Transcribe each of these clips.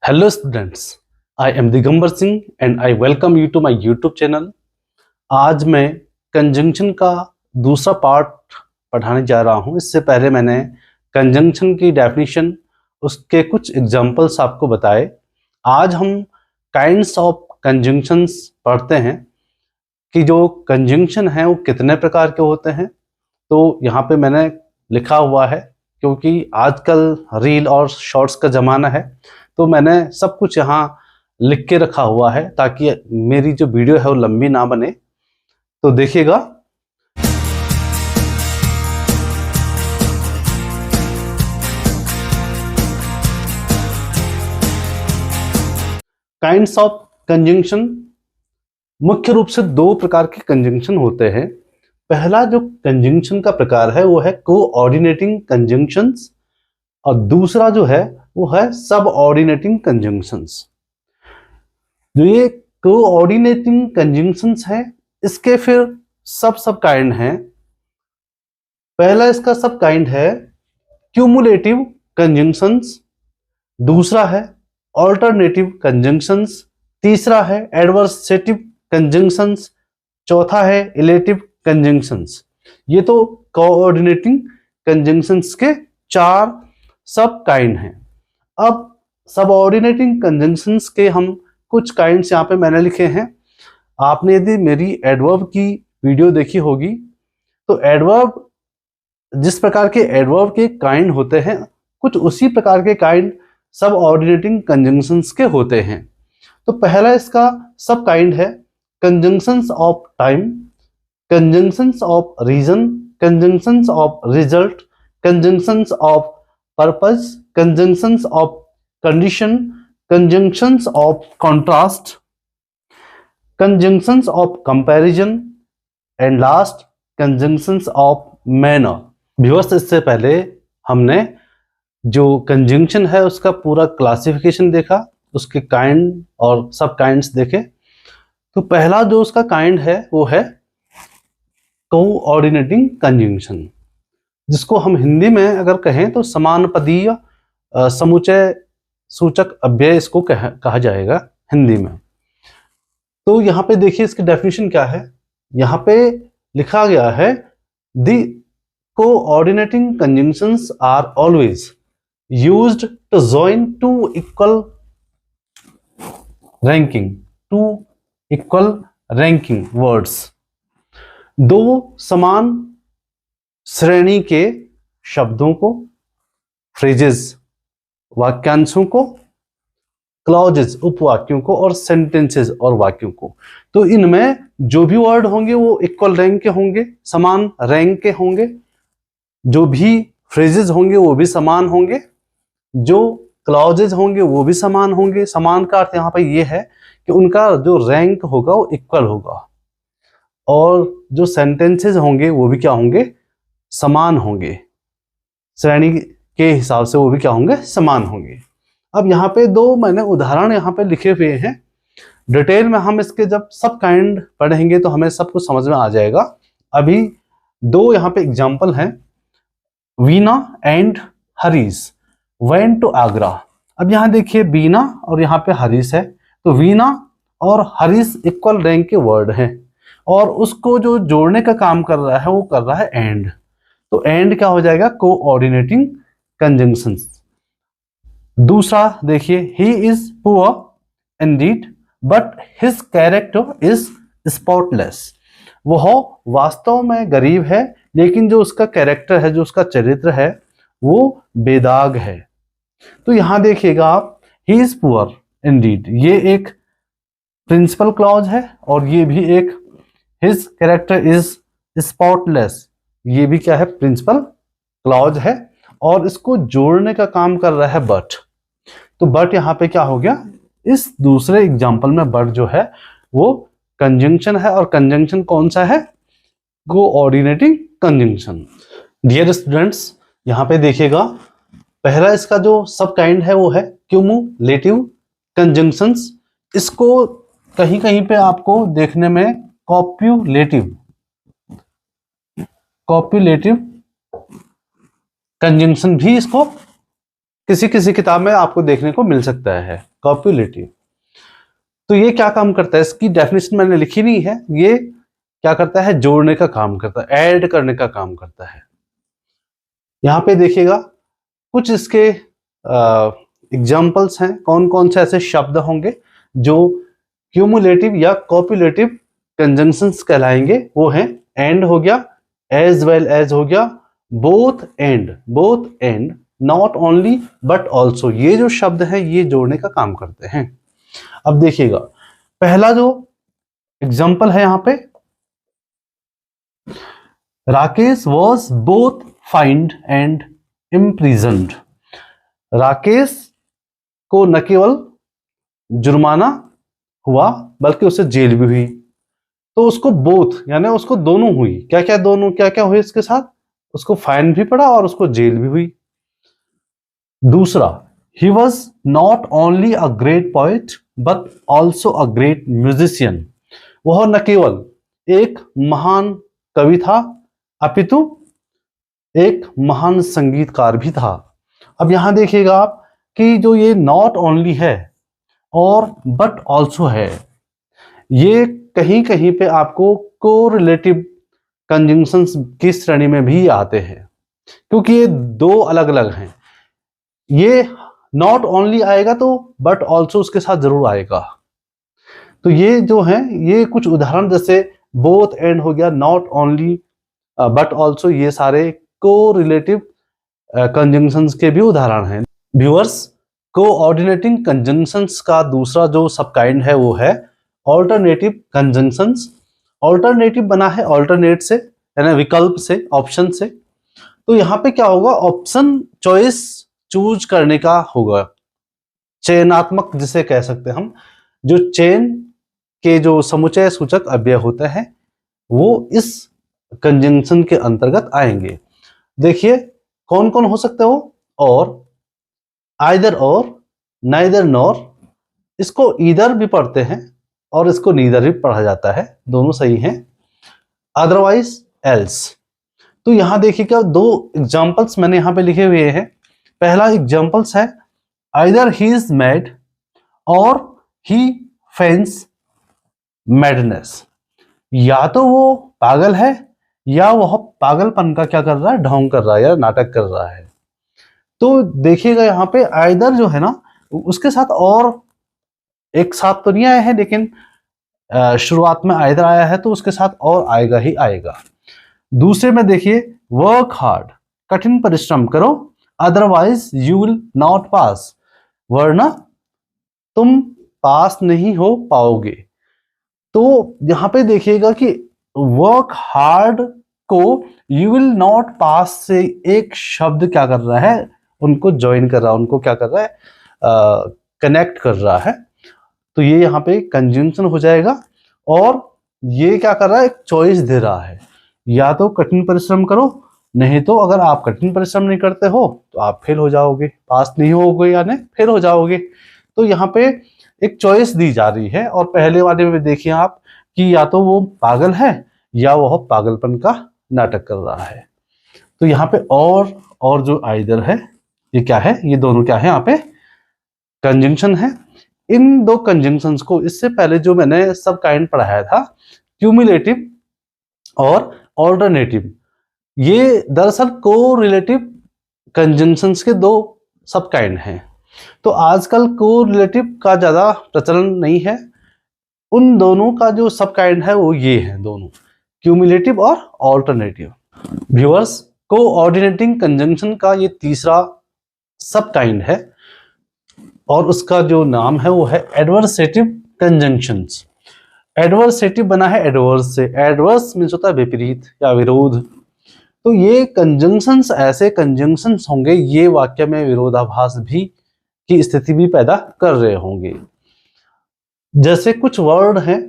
Hello students, I am Digambar Singh and I welcome you to my YouTube channel। आज मैं conjunction का दूसरा part पढ़ाने जा रहा हूं। इससे पहले मैंने कंजंक्शन की डेफिनेशन, उसके कुछ एग्जांपल्स आपको बताए। आज हम काइंड्स ऑफ कंजंक्शंस पढ़ते हैं कि जो कंजंक्शन है वो कितने प्रकार के होते हैं। तो यहाँ पे मैंने लिखा हुआ है, क्योंकि आजकल रील और शॉर्ट्स का ज़माना है, तो मैंने सब कुछ यहाँ लिख के रखा हुआ है ताकि मेरी जो वीडियो है वो लंबी ना बने। तो देखिएगा, काइंड्स ऑफ कंजंक्शन। मुख्य रूप से दो प्रकार के कंजंक्शन होते हैं। पहला जो कंजंक्शन का प्रकार है वो है कोऑर्डिनेटिंग कंजंक्शंस, और दूसरा जो है वो है सबऑर्डिनेटिंग कंजंक्शंस। जो ये कोऑर्डिनेटिंग कंजंक्शंस है, इसके फिर सब काइंड हैं। पहला इसका सब काइंड है क्यूमुलेटिव कंजंक्शंस, दूसरा है ऑल्टरनेटिव कंजंक्शंस, तीसरा है एडवर्सेटिव कंजंक्शंस, चौथा है इलेटिव कंजंक्शंस। ये तो कोऑर्डिनेटिंग कंजंक्शंस के 4 सब काइंड हैं। अब सबऑर्डिनेटिंग कंजंक्शंस के हम कुछ काइंड्स यहाँ पे मैंने लिखे हैं। आपने यदि मेरी एडवर्ब की वीडियो देखी होगी तो एडवर्ब, जिस प्रकार के एडवर्ब के काइंड होते हैं, कुछ उसी प्रकार के काइंड सबऑर्डिनेटिंग कंजंक्शंस के होते हैं। तो पहला इसका सब काइंड है conjunctions of time, conjunctions of reason, conjunctions of result, conjunctions of purpose, conjunctions of condition, conjunctions of contrast, conjunctions of comparison, and last conjunctions of manner। Viewers, इससे पहले हमने जो कंजंक्शन है उसका पूरा क्लासिफिकेशन देखा, उसके काइंड और सब काइंड्स देखे। तो पहला जो उसका काइंड है वो है कोऑर्डिनेटिंग कंजंक्शन, जिसको हम हिंदी में अगर कहें तो समानपदीय समुच्चय सूचक अव्यय इसको कहा जाएगा हिंदी में। तो यहाँ पे देखिए इसकी डेफिनेशन क्या है। यहाँ पे लिखा गया है the coordinating conjunctions are always used to join two equal ranking words. दो समान श्रेणी के शब्दों को, फ्रेजेस वाक्यांशों को, क्लॉजेस उपवाक्यों को, और सेंटेंसेस और वाक्यों को। तो इनमें जो भी वर्ड होंगे वो इक्वल रैंक के होंगे, समान रैंक के होंगे। जो भी फ्रेजेस होंगे वो भी समान होंगे, जो क्लॉजेस होंगे वो भी समान होंगे। समान का अर्थ यहाँ पे ये है कि उनका जो रैंक होगा वो इक्वल होगा, और जो सेंटेंसेस होंगे वो भी क्या होंगे, समान होंगे। श्रेणी के हिसाब से वो भी क्या होंगे, समान होंगे। अब यहाँ पे दो मैंने उदाहरण यहाँ पे लिखे हुए हैं। डिटेल में हम इसके जब सब काइंड पढ़ेंगे तो हमें सब कुछ समझ में आ जाएगा। अभी दो यहाँ पे एग्जाम्पल हैं। Veena and Harish went to Agra. अब यहाँ देखिए बीना और यहाँ पे हरीश है, तो वीना और हरीश इक्वल रैंक के वर्ड हैं, और उसको जो जोड़ने का काम कर रहा है वो कर रहा है एंड। तो एंड क्या हो जाएगा, कोऑर्डिनेटिंग कंजंक्शंस। दूसरा देखिए, he is poor Indeed but his character is spotless. वह वास्तव में गरीब है, लेकिन जो उसका कैरेक्टर है, जो उसका चरित्र है, वो बेदाग है। तो यहां देखिएगा आप, ही इज पुअर इंडीड, ये एक प्रिंसिपल क्लॉज है, और ये भी एक हिज कैरेक्टर इज स्पॉटलेस, ये भी क्या है, प्रिंसिपल क्लॉज है, और इसको जोड़ने का काम कर रहा है बट। तो बट यहाँ पे क्या हो गया, इस दूसरे एग्जांपल में बट जो है वो कंजंक्शन है, और कंजंक्शन कौन सा है, कोऑर्डिनेटिंग कंजंक्शन। डियर स्टूडेंट्स, यहाँ पे देखिएगा, पहला इसका जो सब काइंड है वो है क्यूमुलेटिव कंजंक्शंस। इसको कहीं कहीं पे आपको देखने में कॉप्युलेटिव कंजंक्शन भी इसको किसी किसी किताब में आपको देखने को मिल सकता है कॉपुलेटिव। तो ये क्या काम करता है, इसकी डेफिनेशन मैंने लिखी नहीं है। ये क्या करता है, जोड़ने का काम करता है, ऐड करने का काम करता है। यहां पे देखिएगा कुछ इसके एग्जाम्पल्स हैं, कौन कौन से ऐसे शब्द होंगे जो क्यूमुलेटिव या कॉपुलेटिव कंजंक्शंस कहलाएंगे। वो हैं एंड हो गया, एज वेल एज हो गया, both and, not only but also. ये जो शब्द हैं ये जोड़ने का काम करते हैं। अब देखिएगा पहला जो एग्जाम्पल है यहां पे, Rakesh was both find and imprisoned. Rakesh को न केवल जुर्माना हुआ बल्कि उसे जेल भी हुई। तो उसको बोथ यानी उसको दोनों हुई। क्या क्या हुई इसके साथ, उसको फाइन भी पड़ा और उसको जेल भी हुई। दूसरा, he was not only a great poet but also a great musician. वह न केवल एक महान कवि था अपितु एक महान संगीतकार भी था। अब यहां देखिएगा आप कि जो ये नॉट ओनली है और बट ऑल्सो है, ये कहीं कहीं पे आपको कोरिलेटिव कंजंक्शंस की श्रेणी में भी आते हैं, क्योंकि ये दो अलग अलग हैं। ये नॉट ओनली आएगा तो बट ऑल्सो उसके साथ जरूर आएगा। तो ये जो है ये कुछ उदाहरण, जैसे बोथ एंड हो गया, नॉट ओनली बट ऑल्सो, ये सारे कोरिलेटिव कंजंक्शंस के भी उदाहरण हैं। व्यूअर्स, कोऑर्डिनेटिंग कंजंक्शंस का दूसरा जो सब काइंड है वो है ऑल्टरनेटिव कंजंक्शंस। ऑल्टरनेटिव बना है ऑल्टरनेट से यानी विकल्प से, ऑप्शन से। तो यहाँ पे क्या होगा, ऑप्शन चॉइस चूज करने का होगा, चयनात्मक जिसे कह सकते हैं हम। जो चेन के जो समुच्चय सूचक अव्यय होते हैं वो इस कंजंक्शन के अंतर्गत आएंगे। देखिए कौन कौन हो सकते हो, और, आइदर और, नाइदर नॉर। इसको ईदर भी पढ़ते हैं और इसको नीदर भी पढ़ा जाता है, दोनों सही हैं। Otherwise else. तो यहां देखिएगा दो एग्जांपल्स मैंने यहां पे लिखे हुए हैं। पहला एग्जांपल्स है आइदर ही इज मैड और ही फेंस मैडनेस। या तो वो पागल है या वह पागलपन का क्या कर रहा है, ढोंग कर रहा है या नाटक कर रहा है। तो देखिएगा यहाँ पे आइदर जो है ना उसके साथ और एक साथ तो नहीं आया है, लेकिन शुरुआत में आइदर आया है तो उसके साथ और आएगा ही आएगा। दूसरे में देखिए वर्क हार्ड, कठिन परिश्रम करो, otherwise you will not pass, वरना तुम पास नहीं हो पाओगे। तो यहां पे देखिएगा कि वर्क हार्ड को यू विल नॉट पास से एक शब्द क्या कर रहा है, उनको ज्वाइन कर रहा है, उनको क्या कर रहा है, कनेक्ट कर रहा है। तो ये यहाँ पे कंजंक्शन हो जाएगा और ये क्या कर रहा है, एक चॉइस दे रहा है, या तो कठिन परिश्रम करो, नहीं तो अगर आप कठिन परिश्रम नहीं करते हो तो आप फेल हो जाओगे, पास नहीं होगे यानी फेल हो जाओगे। तो यहाँ पे एक चॉइस दी जा रही है। और पहले वाले में देखिए आप कि या तो वो पागल है या वह पागलपन का नाटक कर रहा है। तो यहाँ पे और जो आइदर है ये क्या है, ये दोनों क्या है, यहाँ पे कंजंक्शन है। इन दो कंजंक्शंस को इससे पहले जो मैंने सब काइंड पढ़ाया था, क्यूमुलेटिव और ऑल्टरनेटिव, ये दरअसल कोरिलेटिव कंजंक्शंस के दो सब काइंड हैं। तो आजकल कोरिलेटिव का ज्यादा प्रचलन नहीं है। उन दोनों का जो सब काइंड है वो ये है दोनों, क्यूमुलेटिव और ऑल्टरनेटिव। व्यूअर्स, कोऑर्डिनेटिंग कंजंक्शन का ये तीसरा सब काइंड है और उसका जो नाम है वो है एडवर्सेटिव कंजंक्शंस। एडवर्सेटिव बना है एडवर्स से, एडवर्स मीन्स होता है विपरीत या विरोध। तो ये कंजंक्शंस ऐसे कंजंक्शंस होंगे, ये वाक्य में विरोधाभास भी की स्थिति भी पैदा कर रहे होंगे। जैसे कुछ वर्ड हैं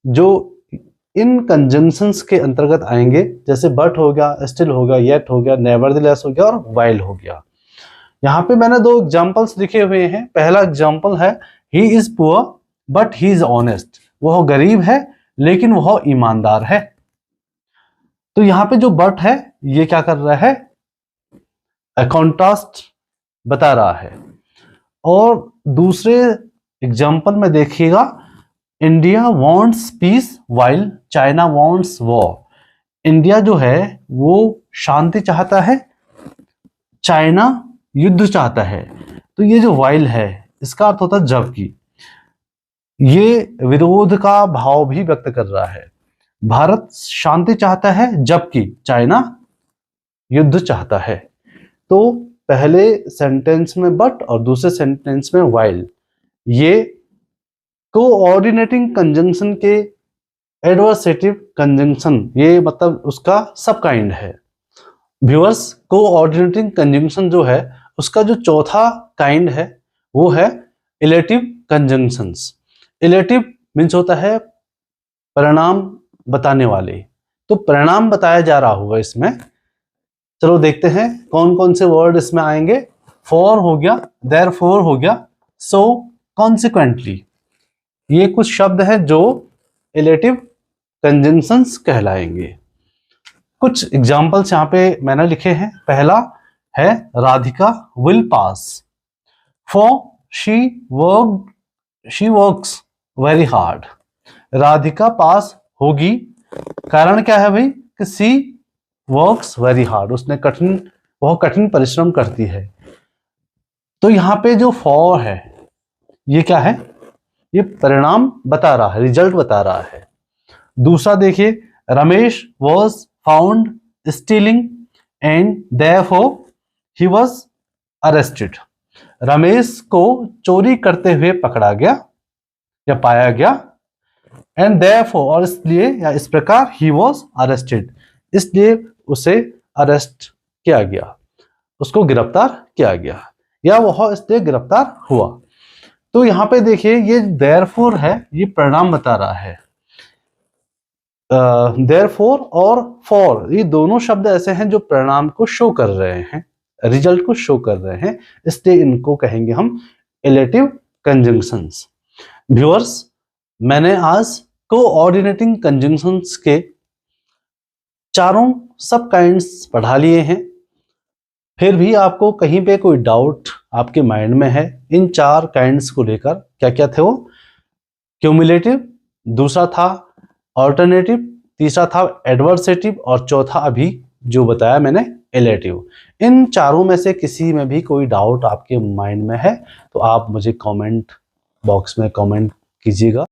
जो इन कंजंक्शंस के अंतर्गत आएंगे, जैसे बट हो गया, स्टिल हो गया, येट हो गया, नेवरदलेस हो गया और वाइल हो गया। यहाँ पे मैंने दो एग्जाम्पल्स लिखे हुए हैं। पहला एग्जाम्पल है he is poor but he is honest. वह गरीब है लेकिन वह ईमानदार है। तो यहाँ पे जो बट है ये क्या कर रहा है, कॉन्ट्रास्ट बता रहा है। और दूसरे एग्जाम्पल में देखिएगा, India wants peace while China wants war. India जो है वो शांति चाहता है, चाइना युद्ध चाहता है। तो ये जो वाइल है इसका अर्थ होता है जबकि। ये विरोध का भाव भी व्यक्त कर रहा है। भारत शांति चाहता है जबकि चाइना युद्ध चाहता है। तो पहले सेंटेंस में बट और दूसरे सेंटेंस में वाइल, ये कोऑर्डिनेटिंग कंजंक्शन के एडवर्सेटिव कंजंक्शन, ये मतलब उसका सब काइंड है। व्यूअर्स, कोऑर्डिनेटिंग कंजंक्शन जो है उसका जो चौथा काइंड है वो है इलेटिव कंजंक्शंस। इलेटिव मीन्स होता है परिणाम बताने वाले। तो परिणाम बताया जा रहा होगा इसमें। चलो देखते हैं कौन कौन से वर्ड इसमें आएंगे। फॉर हो गया, देयरफॉर हो गया, सो, कॉन्सिक्वेंटली, ये कुछ शब्द हैं जो इलेटिव कंजंक्शंस कहलाएंगे। कुछ एग्जाम्पल्स यहाँ पे मैंने लिखे हैं। पहला है Radhika will pass, for she works very hard. Radhika pass होगी, कारण क्या है भाई कि सी वर्क्स वेरी हार्ड, उसने बहुत कठिन परिश्रम करती है। तो यहाँ पे जो फॉर है ये क्या है, ये परिणाम बता रहा है, रिजल्ट बता रहा है। दूसरा देखिए, Ramesh was found stealing and therefore he was arrested. Ramesh को चोरी करते हुए पकड़ा गया या पाया गया, एंड देयरफॉर और इसलिए या इस प्रकार ही वॉज अरेस्टेड, इसलिए उसे अरेस्ट किया गया, उसको गिरफ्तार किया गया या वह इसलिए गिरफ्तार हुआ। तो यहां पे देखिए ये देयरफॉर है, ये परिणाम बता रहा है। देयरफॉर और फॉर ये दोनों शब्द ऐसे हैं जो परिणाम को शो कर रहे हैं, रिजल्ट को शो कर रहे हैं, इसलिए इनको कहेंगे हम इलेटिव कंजंक्शंस। व्यूअर्स, मैंने आज कोऑर्डिनेटिंग कंजंक्शंस के चारों सब काइंड्स पढ़ा लिए हैं। फिर भी आपको कहीं पे कोई डाउट आपके माइंड में है इन चार काइंड्स को लेकर, क्या क्या थे वो, क्यूमुलेटिव, दूसरा था ऑल्टरनेटिव, तीसरा था एडवर्सेटिव और चौथा अभी जो बताया मैंने इलेटिव। इन चारों में से किसी में भी कोई डाउट आपके माइंड में है तो आप मुझे कमेंट बॉक्स में कमेंट कीजिएगा।